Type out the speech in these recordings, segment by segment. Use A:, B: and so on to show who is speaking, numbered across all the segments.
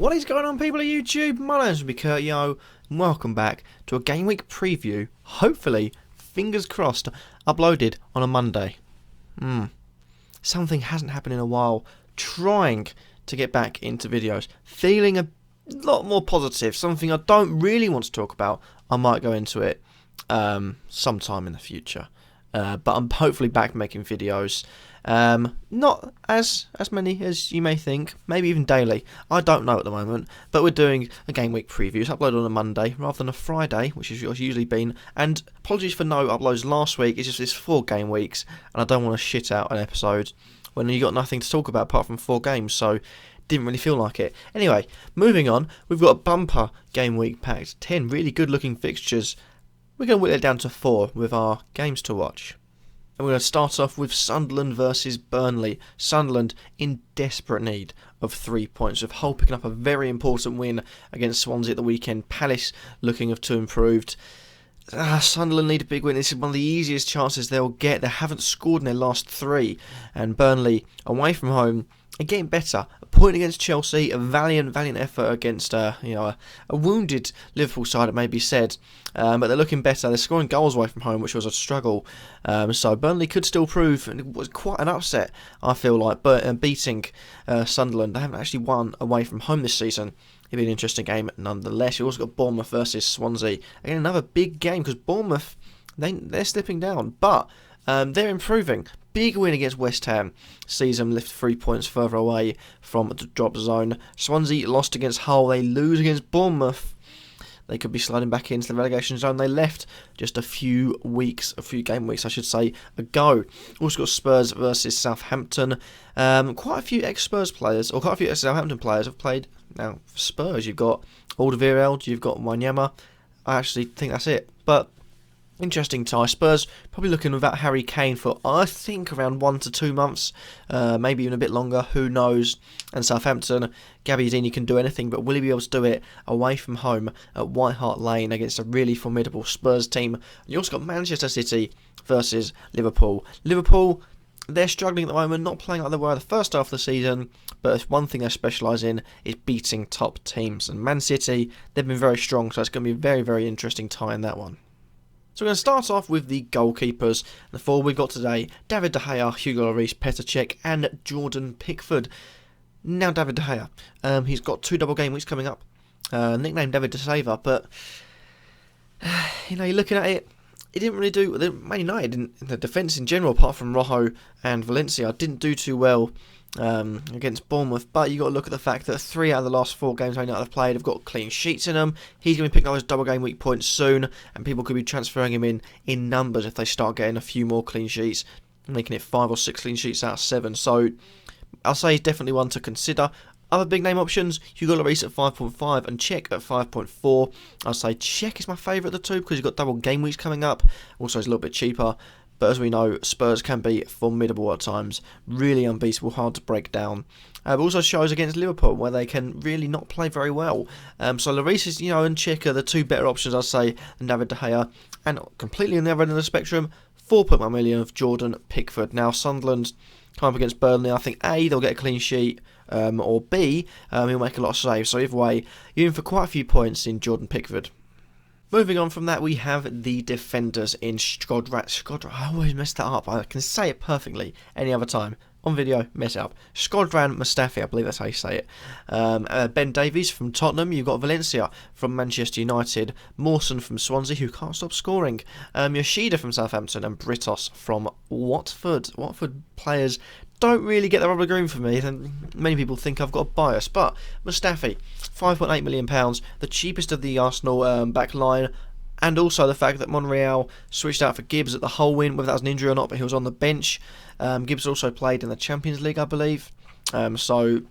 A: What is going on, people of YouTube? My name's Kurtyoy, and welcome back to a Game Week preview, hopefully, fingers crossed, uploaded on a Monday. Something hasn't happened in a while. Trying to get back into videos. Feeling a lot more positive. Something I don't really want to talk about. I might go into it sometime in the future. But I'm hopefully back making videos. Not as many as you may think, maybe even daily. I don't know at the moment, but we're doing a Game Week preview. It's uploaded on a Monday rather than a Friday, which is what's usually been. And apologies for no uploads last week. It's just it's 4 game weeks, and I don't want to shit out an episode when you got nothing to talk about apart from 4 games. So didn't really feel like it. Anyway, moving on. We've got a bumper Game Week packed. 10 really good looking fixtures. We're going to whittle it down to 4 with our games to watch. And we're going to start off with Sunderland versus Burnley. Sunderland in desperate need of 3 points, with Hull picking up a very important win against Swansea at the weekend. Palace looking to improved. Sunderland need a big win. This is one of the easiest chances they'll get. They haven't scored in their last 3. And Burnley, away from home, are getting better. A point against Chelsea, a valiant effort against a wounded Liverpool side, it may be said. But they're looking better. They're scoring goals away from home, which was a struggle. So Burnley could still prove, and it was quite an upset, I feel like, but beating Sunderland. They haven't actually won away from home this season. It'll be an interesting game nonetheless. You've also got Bournemouth versus Swansea. Again, another big game, because Bournemouth, they're slipping down, but they're improving. Big win against West Ham sees them lift 3 points further away from the drop zone. Swansea lost against Hull. They lose against Bournemouth. They could be sliding back into the relegation zone. They left just a few game weeks, I should say, ago. Also got Spurs versus Southampton. Quite a few ex-Spurs players, or quite a few ex-Southampton players have played now for Spurs. You've got Alderweireld, you've got Wanyama. I actually think that's it. But interesting tie. Spurs probably looking without Harry Kane for, I think, around 1 to 2 months, maybe even a bit longer, who knows. And Southampton, Gabbiadini can do anything, but will he be able to do it away from home at White Hart Lane against a really formidable Spurs team? And you also got Manchester City versus Liverpool. Liverpool, they're struggling at the moment, not playing like they were the first half of the season, but one thing they specialise in is beating top teams. And Man City, they've been very strong, so it's going to be a very, very interesting tie in that one. So we're going to start off with the goalkeepers. The 4 we've got today: David De Gea, Hugo Lloris, Petr Cech and Jordan Pickford. Now David De Gea, he's got 2 double game weeks coming up. Nicknamed David De Saver, but you're looking at it, he didn't really do. Man United in the defence in general, apart from Rojo and Valencia, didn't do too well against Bournemouth. But you got to look at the fact that 3 out of the last 4 games Man United have played have got clean sheets in them. He's going to be picking up those double game week points soon, and people could be transferring him in numbers if they start getting a few more clean sheets, making it 5 or 6 clean sheets out of 7. So I'll say he's definitely one to consider. Other big name options: Hugo Lloris at 5.5 and Cech at 5.4. I'll say Cech is my favourite of the 2 because he's got double game weeks coming up. Also, he's a little bit cheaper. But as we know, Spurs can be formidable at times. Really unbeatable, hard to break down. But also shows against Liverpool where they can really not play very well. So Lloris is, and Cech are the 2 better options, I'd say, than David De Gea. And completely on the other end of the spectrum, 4.1 million of Jordan Pickford. Now, Sunderland come up against Burnley. I think A, they'll get a clean sheet, or B, he'll make a lot of saves. So either way, you're in for quite a few points in Jordan Pickford. Moving on from that, we have the defenders in Shkodran. I always mess that up. I can say it perfectly any other time. On video, mess it up. Shkodran Mustafi, I believe that's how you say it. Ben Davies from Tottenham. You've got Valencia from Manchester United. Mawson from Swansea, who can't stop scoring. Yoshida from Southampton and Britos from Watford. Watford players don't really get the rubber green for me, and many people think I've got a bias. But Mustafi, £5.8 million, the cheapest of the Arsenal back line, and also the fact that Monreal switched out for Gibbs at the Hull win, whether that was an injury or not, but he was on the bench. Gibbs also played in the Champions League, I believe. So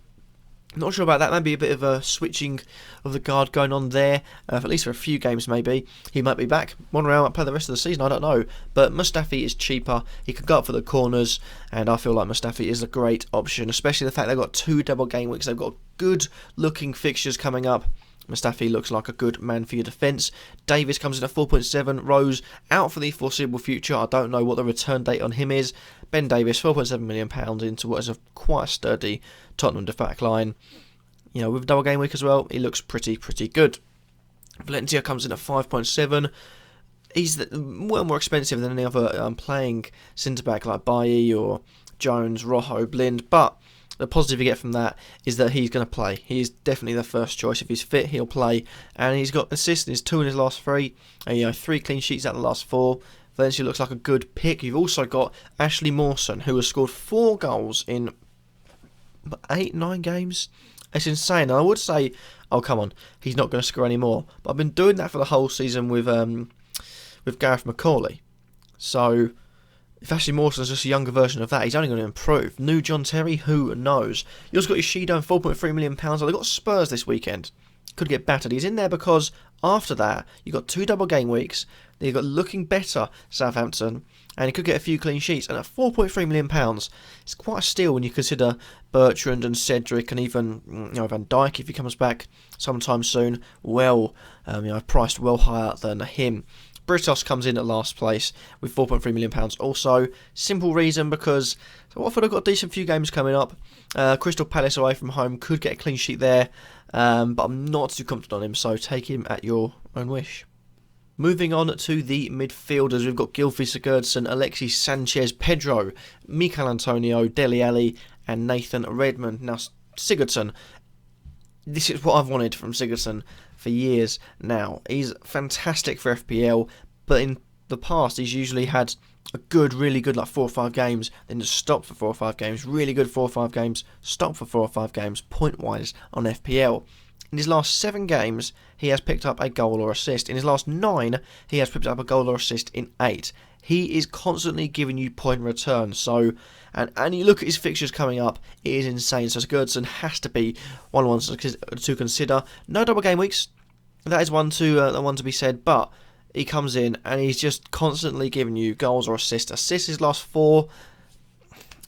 A: not sure about that. Maybe a bit of a switching of the guard going on there, at least for a few games maybe. He might be back. Monreal might play the rest of the season, I don't know. But Mustafi is cheaper. He can go up for the corners, and I feel like Mustafi is a great option, especially the fact they've got 2 double game weeks. They've got good looking fixtures coming up. Mustafi looks like a good man for your defence. Davis comes in at 4.7. Rose out for the foreseeable future. I don't know what the return date on him is. Ben Davis, £4.7 million into what is quite a sturdy Tottenham back line. with double game week as well, he looks pretty good. Valencia comes in at 5.7. He's well more expensive than any other playing centre-back like Bailly or Jones, Rojo, Blind, but the positive you get from that is that he's going to play. He's definitely the first choice. If he's fit, he'll play. And he's got assists in his 2 in his last 3. 3 clean sheets out of the last 4. Valencia looks like a good pick. You've also got Ashley Mawson, who has scored 4 goals in 8-9 games. It's insane. And I would say, oh come on, he's not going to score any more. But I've been doing that for the whole season with Gareth McCauley. So if Ashley Mawson's just a younger version of that, he's only going to improve. New John Terry, who knows? You also got Ishido and £4.3 million. They've got Spurs this weekend. Could get battered. He's in there because after that, you've got 2 double game weeks. Then you've got looking better Southampton. And he could get a few clean sheets. And at £4.3 million, it's quite a steal when you consider Bertrand and Cedric and even Van Dijk, if he comes back sometime soon, priced well higher than him. Britos comes in at last place with £4.3 million also. Simple reason because Watford have got a decent few games coming up. Crystal Palace away from home could get a clean sheet there, but I'm not too confident on him, so take him at your own wish. Moving on to the midfielders, we've got Gylfi Sigurdsson, Alexis Sanchez, Pedro, Mikel Antonio, Dele Alli and Nathan Redmond. Now Sigurdsson, this is what I've wanted from Sigurdsson for years now. He's fantastic for FPL, but in the past he's usually had a really good 4 or 5 games, then just stopped for 4 or 5 games, really good 4 or 5 games, stopped for 4 or 5 games, point-wise on FPL. In his last 7 games, he has picked up a goal or assist. In his last 9, he has picked up a goal or assist in 8. He is constantly giving you point return. So, and you look at his fixtures coming up, it is insane. So Sigurdsson has to be one of the ones to consider. No double game weeks. That is one to be said, but he comes in and he's just constantly giving you goals or assists. Assists his last 4.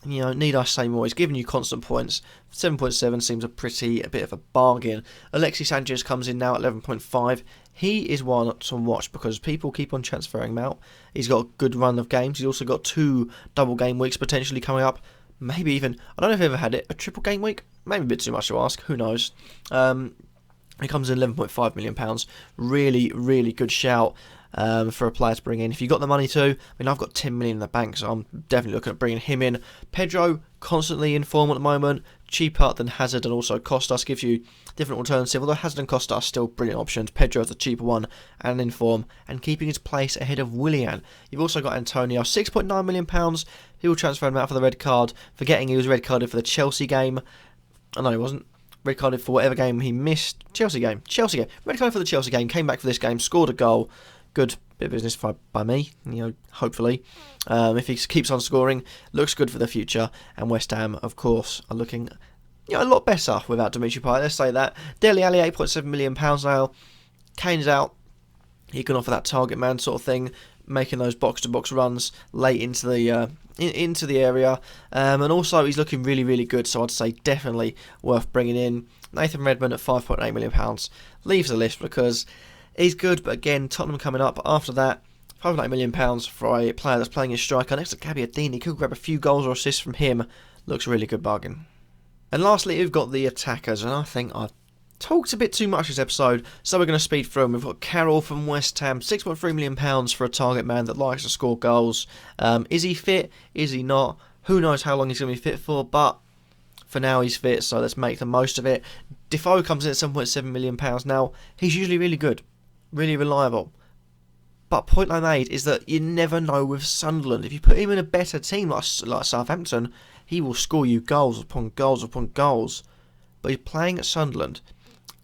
A: Need I say more? He's giving you constant points. 7.7 seems a bit of a bargain. Alexis Sanchez comes in now at 11.5. He is one to watch because people keep on transferring him out. He's got a good run of games. He's also got 2 double game weeks potentially coming up. Maybe even, I don't know if I've ever had it, a triple game week? Maybe a bit too much to ask. Who knows? He comes in £11.5 million. Really, really good shout. For a player to bring in. If you've got the money to, I've got 10 million in the bank, so I'm definitely looking at bringing him in. Pedro, constantly in form at the moment, cheaper than Hazard and also Costas, gives you different alternative, although Hazard and Costas are still brilliant options. Pedro is the cheaper one and in form and keeping his place ahead of Willian. You've also got Antonio, £6.9 million. He will transfer him out for the red card, forgetting he was red carded for the Chelsea game. Oh, no, he wasn't. Red carded for whatever game he missed. Chelsea game. Red carded for the Chelsea game, came back for this game, scored a goal. Good bit of business by me, hopefully. If he keeps on scoring, looks good for the future. And West Ham, of course, are looking a lot better without Dimitri Payet. Let's say that. Dele Alli, £8.7 million now. Kane's out. He can offer that target man sort of thing, making those box-to-box runs late into the area. And also, he's looking really, really good. So I'd say definitely worth bringing in. Nathan Redmond at £5.8 million leaves the list because he's good, but again, Tottenham coming up after that. £5.8 million for a player that's playing his striker next to Gabbiadini. Could grab a few goals or assists from him. Looks a really good bargain. And lastly, we've got the attackers, and I think I've talked a bit too much this episode, so we're going to speed through them. We've got Carroll from West Ham, £6.3 million for a target man that likes to score goals. Is he fit? Is he not? Who knows how long he's going to be fit for, but for now he's fit, so let's make the most of it. Defoe comes in at £7.7 million now. He's usually really good. Really reliable. But point I made is that you never know with Sunderland. If you put him in a better team like Southampton, he will score you goals upon goals upon goals. But he's playing at Sunderland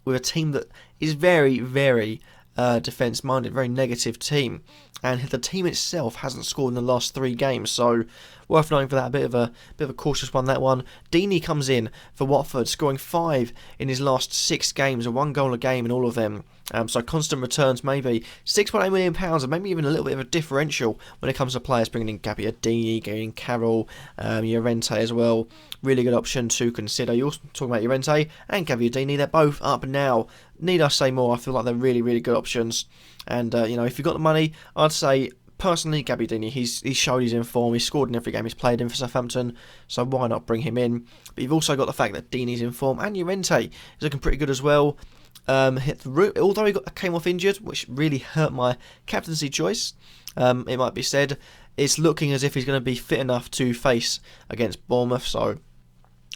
A: with a team that is very, very defence-minded, very negative team. And the team itself hasn't scored in the last 3 games, so worth knowing for that. A bit of a cautious one, that one. Deeney comes in for Watford, scoring 5 in his last 6 games, a 1 goal a game in all of them. So constant returns, maybe £6.8 million, and maybe even a little bit of a differential when it comes to players bringing in Gabbiadini, getting in Carroll, Llorente as well. Really good option to consider. You're also talking about Llorente and Gabbiadini. They're both up now. Need I say more? I feel like they're really, really good options. And if you've got the money, I'd say personally, Gabbiadini, he's showed he's in form. He's scored in every game he's played in for Southampton, so why not bring him in? But you've also got the fact that Dini's in form, and Llorente is looking pretty good as well. Hit the roof, although he came off injured, which really hurt my captaincy choice. It might be said it's looking as if he's going to be fit enough to face against Bournemouth, so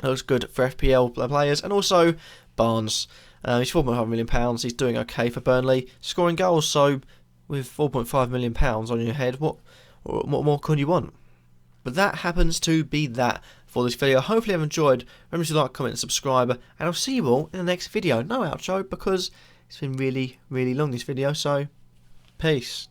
A: it looks good for FPL players. And also Barnes, he's £4.5 million. He's doing okay for Burnley, scoring goals. So with £4.5 million on your head, what more could you want? But that happens to be that for this video. Hopefully you've enjoyed. Remember to like, comment and subscribe, and I'll see you all in the next video. No outro because it's been really long, this video, so peace.